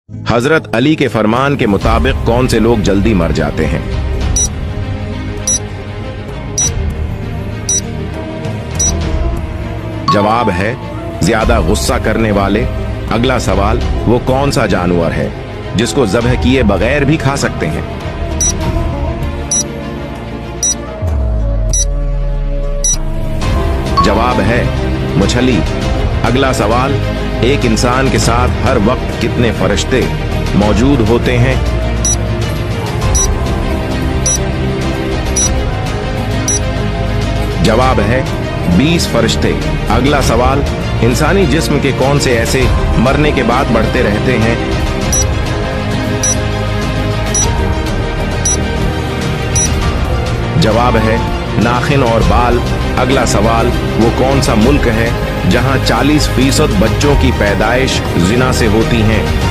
हजरत अली के फरमान के मुताबिक कौन से लोग जल्दी मर जाते हैं? जवाब है ज्यादा गुस्सा करने वाले। अगला सवाल, वो कौन सा जानवर है जिसको ज़ब्ह किए बगैर भी खा सकते हैं? जवाब है मछली। अगला सवाल, एक इंसान के साथ हर वक्त कितने फरिश्ते मौजूद होते हैं? जवाब है 20 फरिश्ते। अगला सवाल, इंसानी जिस्म के कौन से ऐसे मरने के बाद बढ़ते रहते हैं? जवाब है नाखिन और बाल। अगला सवाल, वो कौन सा मुल्क है जहां 40% बच्चों की पैदाइश जिना से होती हैं?